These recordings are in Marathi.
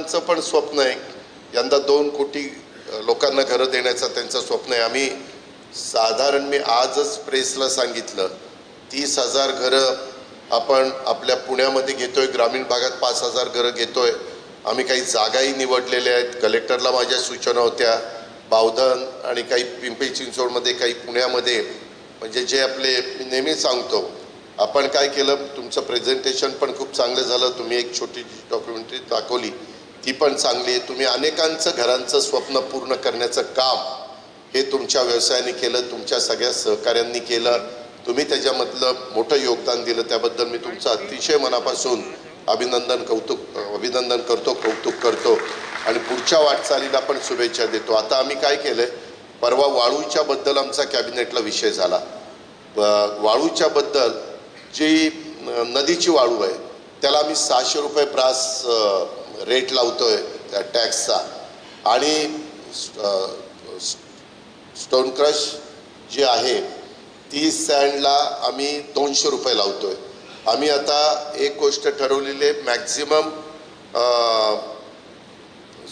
लोकांचं पण स्वप्न आहे, यंदा 2 कोटी लोकांना घरं देण्याचं त्यांचं स्वप्न आहे. आम्ही साधारण मी आजच प्रेसला सांगितलं 30,000 घरं आपण आपल्या पुण्यामध्ये घेतोय, ग्रामीण भागात 5,000 घरं घेतोय. आम्ही काही जागाही निवडलेल्या आहेत. कलेक्टरला माझ्या सूचना होत्या, बावधन आणि काही पिंपरी चिंचवडमध्ये, काही पुण्यामध्ये. म्हणजे जे आपले मी नेहमी सांगतो, आपण काय केलं, तुमचं प्रेझेंटेशन पण खूप चांगलं झालं. तुम्ही एक छोटी डॉक्युमेंटरी दाखवली, ती पण चांगली आहे. तुम्ही अनेकांचं घरांचं स्वप्न पूर्ण करण्याचं काम हे तुमच्या व्यवसायाने केलं, तुमच्या सगळ्या सहकाऱ्यांनी केलं. तुम्ही त्याच्यामधलं मोठं योगदान दिलं, त्याबद्दल मी तुमचं अतिशय मनापासून अभिनंदन करतो, कौतुक करतो आणि पुढच्या वाटचालीला पण शुभेच्छा देतो. आता आम्ही काय केलं आहे, परवा वाळूच्या बद्दल आमचा कॅबिनेटला विषय झाला. वाळूच्या बद्दल जी नदीची वाळू आहे त्याला आम्ही 600 रुपये ब्रास रेट लावतोय त्या टॅक्सचा, आणि स्टोन क्रश जी आहे ती सँडला आम्ही 200 रुपये लावतोय. आम्ही आता एक गोष्ट ठरवलेली आहे, मॅक्झिमम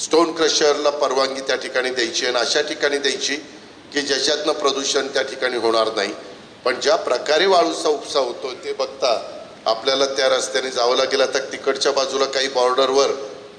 स्टोन क्रशरला परवानगी त्या ठिकाणी द्यायची आणि अशा ठिकाणी द्यायची की ज्याच्यातनं प्रदूषण त्या ठिकाणी होणार नाही. पण ज्या प्रकारे वाळूचा उपसा होतो ते बघता आपल्याला त्या रस्त्याने जावं लागेल. आता तिकडच्या बाजूला काही बॉर्डरवर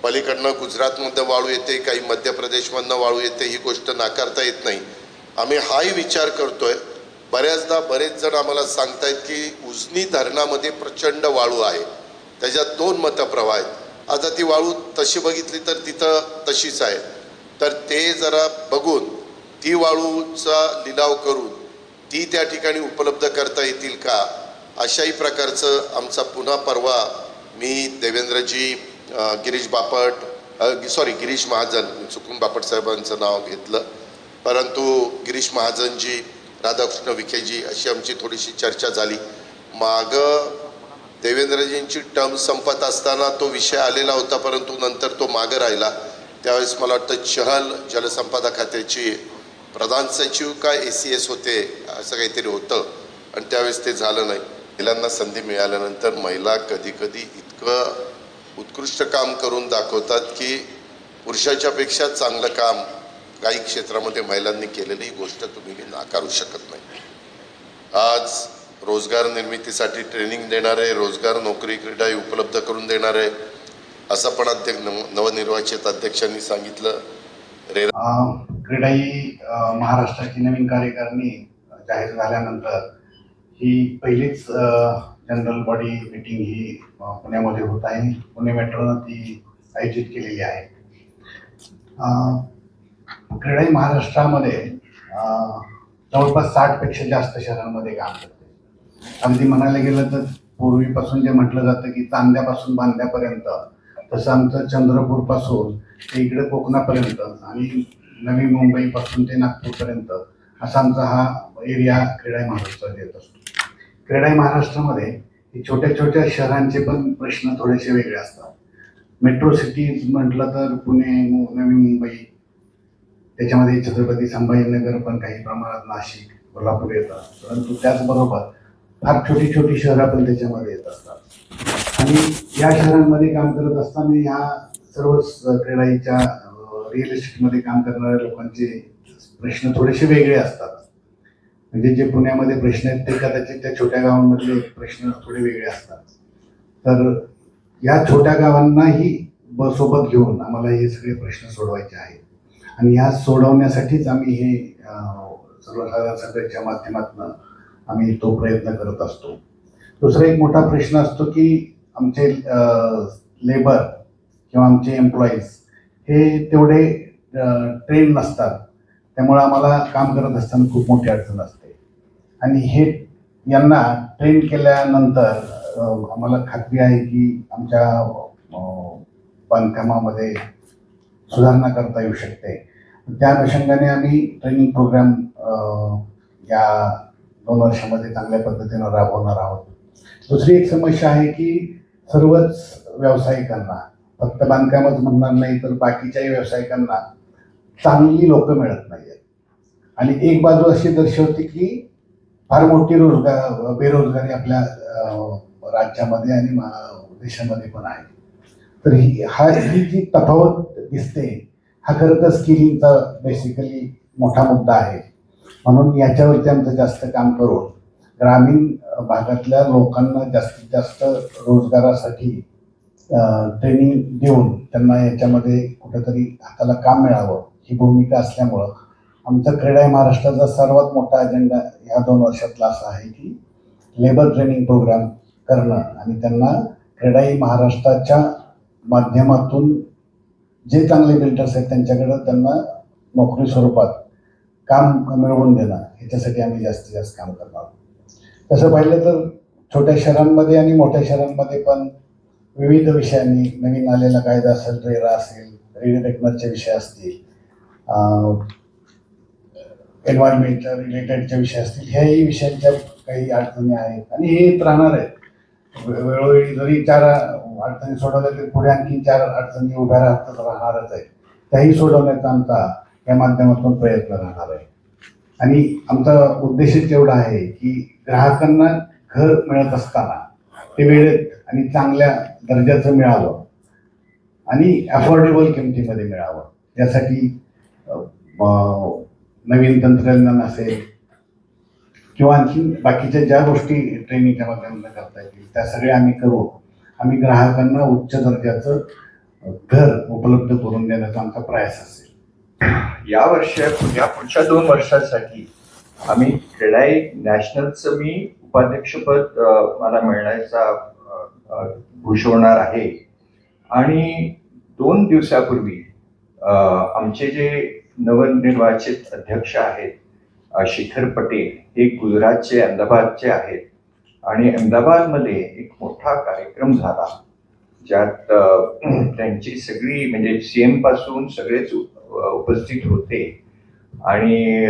पलीकडनं गुजरातमधनं वाळू येते, काही मध्य प्रदेशमधनं वाळू येते, ही गोष्ट नाकारता येत नाही. आम्ही हाही विचार करतोय. बऱ्याचदा बरेच जण आम्हाला सांगतायत की उजनी धरणामध्ये प्रचंड वाळू आहे, त्याच्यात 2 मतप्रवाह आहेत. आता ती वाळू तशी बघितली तर तिथं तशीच आहे, तर ते जरा बघून ती वाळूचा लिलाव करून ती त्या ठिकाणी उपलब्ध करता येतील का, अशाही प्रकारचं आमचा पुन्हा परवा मी देवेंद्रजी, गिरीश महाजन, चुकून बापट साहेबांचं नाव घेतलं, परंतु गिरीश महाजनजी, राधाकृष्ण विखेजी अशी आमची थोडीशी चर्चा झाली. मागं देवेंद्रजींची टर्म संपत असताना तो विषय आलेला होता, परंतु नंतर तो मागं राहिला. त्यावेळेस मला वाटतं चहल जलसंपदा खात्याची प्रधान सचिव का ACS होते, असं काहीतरी होतं, आणि त्यावेळेस ते झालं नाही. महिलांना संधी मिळाल्यानंतर महिला कधीकधी इतकं उत्कृष्ट काम करून दाखवतात की पुरुषाच्या पेक्षा चांगलं काम काही क्षेत्रामध्ये महिलांनी केलेली गोष्ट तुम्ही नाकारू शकत नाही. आज रोजगार निर्मितीसाठी ट्रेनिंग देणारे, रोजगार नोकरी क्रीडा उपलब्ध करून देणारे, असं पण नवनिर्वाचित अध्यक्षांनी सांगितलं. क्रीडा ही महाराष्ट्राची नवीन कार्यकारिणी जाहीर झाल्यानंतर ही पहिलीच जनरल बॉडी मीटिंग ही पुण्यामध्ये होत आहे. पुणे मेट्रोनं ती आयोजित केलेली आहे. क्रीडा ही महाराष्ट्रामध्ये जवळपास 60पेक्षा जास्त शहरांमध्ये काम करते. अगदी म्हणायला गेलं तर पूर्वीपासून जे म्हटलं जातं की चांद्यापासून बांद्यापर्यंत, तसं आमचं चंद्रपूरपासून ते इकडे कोकणापर्यंत आणि नवी मुंबईपासून ते नागपूरपर्यंत असा आमचा हा एरिया क्रीडा महाराष्ट्रात येत असतो. क्रीडा महाराष्ट्रामध्ये छोट्या छोट्या शहरांचे पण प्रश्न थोडेसे वेगळे असतात. मेट्रो सिटीज म्हटलं तर पुणे, नवी मुंबई, त्याच्यामध्ये छत्रपती संभाजीनगर, पण काही प्रमाणात नाशिक, कोल्हापूर येतात. परंतु त्याचबरोबर फार छोटी छोटी शहरं पण त्याच्यामध्ये येत असतात. आणि या शहरांमध्ये काम करत असताना ह्या सर्वच क्रीडाईच्या रिअल इस्टेटमध्ये काम करणाऱ्या लोकांचे प्रश्न थोडेसे वेगळे असतात. म्हणजे जे पुण्यामध्ये प्रश्न आहेत ते कदाचित त्या छोट्या गावांमधले प्रश्न थोडे वेगळे असतात. तर या छोट्या गावांनाही सोबत घेऊन आम्हाला हे सगळे प्रश्न सोडवायचे आहेत आणि ह्या सोडवण्यासाठीच आम्ही हे सर्वसाधारण सभेच्या माध्यमातून आम्ही तो प्रयत्न करत असतो. दुसरा एक मोठा प्रश्न असतो की आमचे लेबर किंवा आमचे एम्प्लॉईज हे तेवढे ट्रेन नसतात. त्यामुळे आम्हाला काम करत असताना खूप मोठी अडचण असते आणि हे यांना ट्रेन केल्यानंतर आम्हाला खात्री आहे की आमच्या बांधकामामध्ये सुधारणा करता येऊ शकते. त्या अनुषंगाने आम्ही ट्रेनिंग प्रोग्राम या 2 वर्षामध्ये चांगल्या पद्धतीनं राबवणार आहोत. दुसरी एक समस्या आहे की सर्वच व्यावसायिकांना, फक्त बांधकामच म्हणणार नाही तर बाकीच्याही व्यावसायिकांना चांगली लोक मिळत नाही आहेत. आणि एक बाजू अशी दर्शवते की फार मोठी बेरोजगारी आपल्या राज्यामध्ये आणि देशामध्ये पण आहे. तर ही जी तफावत दिसते हा खरं तर स्किलिंगचा बेसिकली मोठा मुद्दा आहे. म्हणून याच्यावरती आमचं जास्त काम करून ग्रामीण भागातल्या लोकांना जास्तीत जास्त रोजगारासाठी ट्रेनिंग देऊन त्यांना याच्यामध्ये कुठेतरी हाताला काम मिळावं ही भूमिका असल्यामुळं आमचा क्रीडा महाराष्ट्राचा सर्वात मोठा अजेंडा ह्या 2 वर्षातला असा आहे की लेबर ट्रेनिंग प्रोग्राम करणं आणि त्यांना क्रीडा महाराष्ट्राच्या माध्यमातून जे चांगले बिल्डर्स आहेत त्यांच्याकडं त्यांना नोकरी स्वरूपात काम मिळवून देणं ह्याच्यासाठी आम्ही जास्तीत जास्त काम करणार. तसं पाहिलं तर छोट्या शहरांमध्ये आणि मोठ्या शहरांमध्ये पण विविध विषयांनी नवीन आलेला कायदा असेल, रेरा असेल, रिटेक्नरचे विषय असतील, एन्व्हायरमेंटच्या रिलेटेडचे विषय असतील, ह्याही विषयांच्या काही अडचणी आहेत आणि हे येत राहणार आहेत. वेळोवेळी जरी 4 अडचणी सोडवल्या तरी पुढे आणखी 4 अडचणी उभ्या राहणारच आहेत. त्याही सोडवण्याचा आमचा या माध्यमातून प्रयत्न राहणार आहे. आणि आमचा उद्देशच एवढा आहे की ग्राहकांना घर मिळत असताना ते वेळेत आणि चांगल्या दर्जाचं मिळावं आणि अफोर्डेबल किमतीमध्ये मिळावं. यासाठी नवीन तंत्रज्ञान असेल किंवा आणखी बाकीच्या ज्या गोष्टी ट्रेनिंगच्या माध्यमातून करता येतील त्या सगळ्या आम्ही करू. आम्ही ग्राहकांना उच्च दर्जाचं घर उपलब्ध करून देण्याचा आमचा प्रयास असेल. या पुढच्या 2 वर्षासाठी आम्ही क्रीडाई नॅशनलचं मी उपाध्यक्षपद मला मिळण्याचा घोषवणार आहे. आणि 2 दिवसापूर्वी आमचे जे नवनिर्वाचित अध्यक्ष आहेत शिखर पटेल हे गुजरातचे अहमदाबादचे आहेत आणि अहमदाबादमध्ये एक मोठा कार्यक्रम झाला ज्यात त्यांची सगळी म्हणजे CM पासून सगळेच उपस्थित होते आणि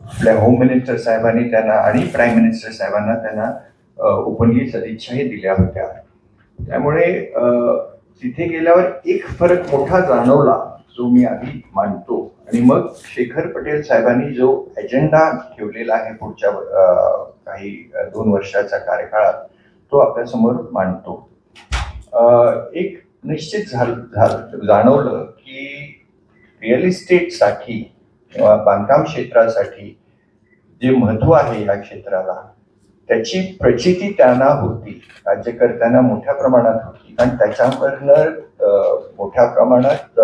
आपल्या होम मिनिस्टर साहेबांनी त्यांना आणि प्राईम मिनिस्टर साहेबांना त्यांना ओपनली सदिच्छाही दिल्या होत्या. त्यामुळे तिथे गेल्यावर एक फरक मोठा जाणवला जो मी आधी मांडतो आणि मग शेखर पटेल साहेबांनी जो अजेंडा ठेवलेला आहे पुढच्या काही 2 वर्षाच्या कार्यकाळात तो आपल्यासमोर मांडतो. एक निश्चित जाणवलं की रिअल इस्टेटसाठी किंवा बांधकाम क्षेत्रासाठी जे महत्त्व आहे या क्षेत्राला त्याची प्रचिती त्यांना होती, राज्यकर्त्यांना मोठ्या प्रमाणात होती आणि त्याच्यावरनं मोठ्या प्रमाणात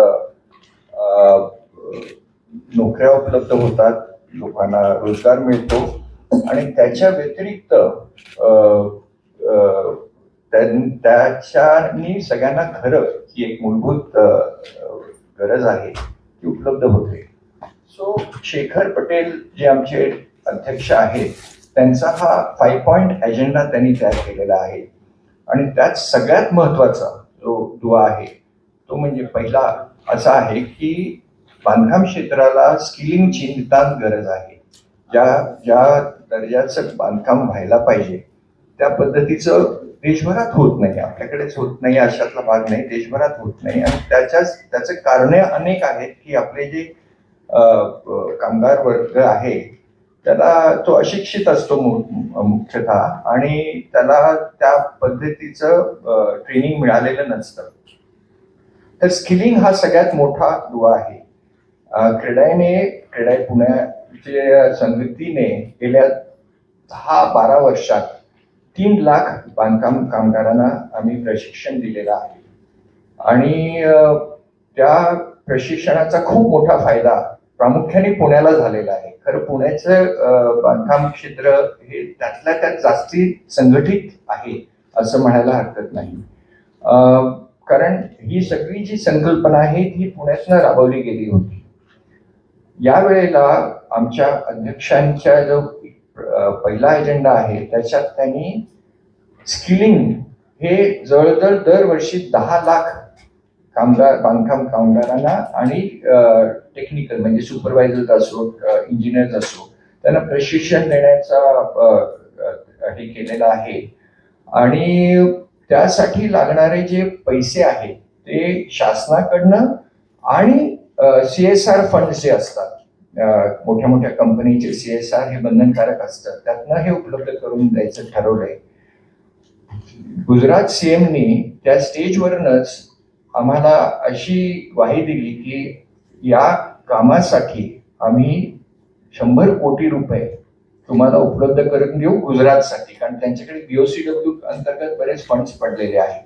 नोकऱ्या उपलब्ध होतात, लोकांना रोजगार मिळतो आणि त्याच्या व्यतिरिक्त त्याच्यानी सगळ्यांना घरं ही एक मूलभूत गरज आहे ती उपलब्ध होते. सो शेखर पटेल जे आमचे अध्यक्ष आहेत त्यांचा हा 5 पॉइंट अजेंडा त्यांनी तयार केलेला आहे आणि त्यात सगळ्यात महत्त्वाचा जो दुवा आहे तो म्हणजे पहिला असा आहे की बांधकाम क्षेत्राला स्किलिंगची नितांत गरज आहे. ज्या दर्जाचं बांधकाम व्हायला पाहिजे त्या पद्धतीचं देशभरात होत नाही, आपल्याकडेच होत नाही अशातला भाग नाही, देशभरात होत नाही. आणि त्याचे कारणे अनेक आहेत की आपले जे कामगार वर्ग आहे त्याला तो अशिक्षित असतो मुख्यतः आणि त्याला त्या पद्धतीचं ट्रेनिंग मिळालेलं नसतं. तर स्किलिंग हा सगळ्यात मोठा दुवा आहे. क्रीडाई पुण्याच्या संगतीने गेल्या 10-12 वर्षात 3 लाख बांधकाम कामगारांना आम्ही प्रशिक्षण दिलेलं आहे आणि त्या प्रशिक्षणाचा खूप मोठा फायदा प्रामुख्याने पुण्याला झालेला आहे. खरं पुण्याचं बांधकाम क्षेत्र हे त्यातल्या त्यात जास्ती संघटित आहे असं म्हणायला हरकत नाही, कारण ही सगळी जी संकल्पना आहे ती पुण्यातनं राबवली गेली होती. यावेळेला आमच्या अध्यक्षांच्या जो पहिला अजेंडा आहे त्याच्यात त्यांनी स्किलिंग हे जवळजवळ दरवर्षी 10 लाख बांधकाम कामगारांना आणि टेक्निकल म्हणजे सुपरवायझर्स असो, इंजिनियर्स असो त्यांना प्रशिक्षण देण्याचा हे केलेलं आहे. आणि त्यासाठी लागणारे जे पैसे आहेत ते शासनाकडनं आणि CSR फंड जे असतात मोठ्या मोठ्या कंपनीचे CSR हे बंधनकारक असतात त्यातनं हे उपलब्ध करून द्यायचं ठरवलंय. गुजरात सीएमनी त्या स्टेजवरूनच आम्हाला अशी ग्वाही दिली की या कामासाठी आम्ही 100 कोटी रुपये तुम्हाला उपलब्ध करून देऊ गुजरातसाठी, कारण त्यांच्याकडे BOCW अंतर्गत बरेच फंड्स पडलेले आहेत.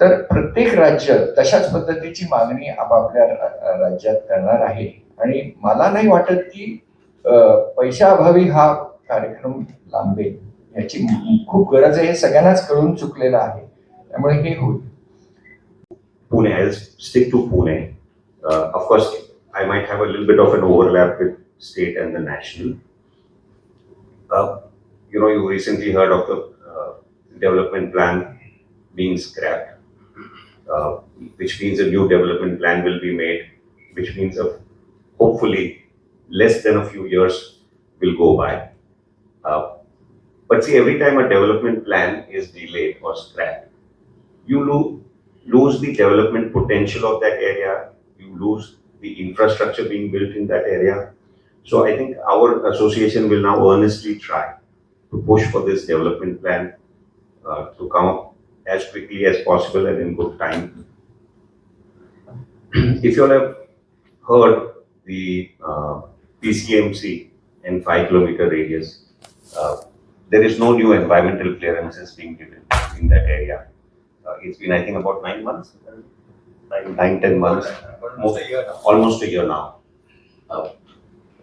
तर प्रत्येक राज्य तशाच पद्धतीची मागणी आपापल्या राज्यात करणार आहे आणि मला नाही वाटत की पैशाअभावी हा कार्यक्रम लांबेल. याची खूप गरज आहे, हे सगळ्यांनाच कळून चुकलेलं आहे, त्यामुळे हे होईल. Pune, I'll stick to Pune. Of course, I might have a little bit of an overlap with state and the national. You recently heard of the development plan being scrapped, which means a new development plan will be made, which means hopefully less than a few years will go by. But see, every time a development plan is delayed or scrapped, you lose the development potential of that area, you lose the infrastructure being built in that area. So I think our association will now earnestly try to push for this development plan to come up as quickly as possible and in good time. If you all have heard the PCMC and 5-kilometer radius, there is no new environmental clearances being given in that area. It's been, I think, about 9 months, 10 months, almost a year now.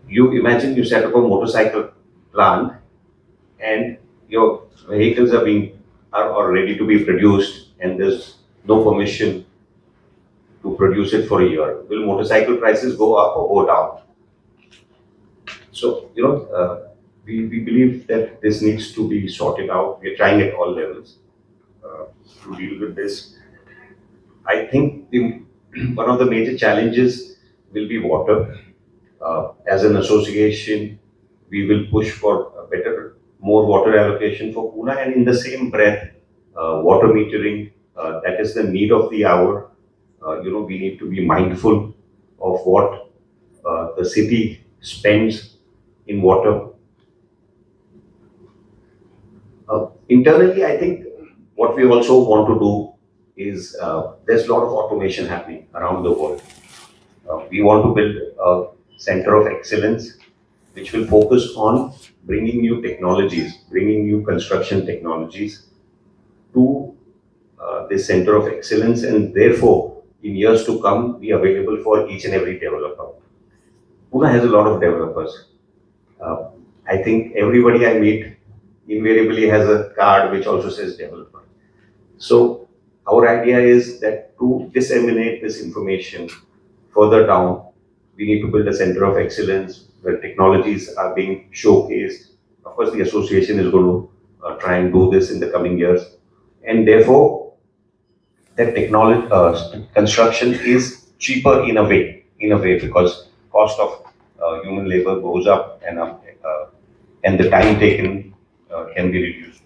You imagine you set up a motorcycle plant and your vehicles are ready to be produced and there's no permission to produce it for a year. Will motorcycle prices go up or go down? So, we believe that this needs to be sorted out. We are trying at all levels to deal with this. I think one of the major challenges will be water. As an association, we will push for more water allocation for Pune, and in the same breath, water metering. That is the need of the hour. We need to be mindful of what the city spends in water. Internally, I think what we also want to do is there's a lot of automation happening around the world. We want to build a center of excellence which will focus on bringing new technologies, bringing new construction technologies to this center of excellence, and therefore in years to come be available for each and every developer. Pune has a lot of developers. I think everybody I meet invariably has a card which also says developer. So our idea is that to disseminate this information further down, we need to build a center of excellence where technologies are being showcased. Of course, the association is going to try and do this in the coming years, and therefore that technology construction is cheaper in a way because cost of human labor goes up and the time taken can be reduced.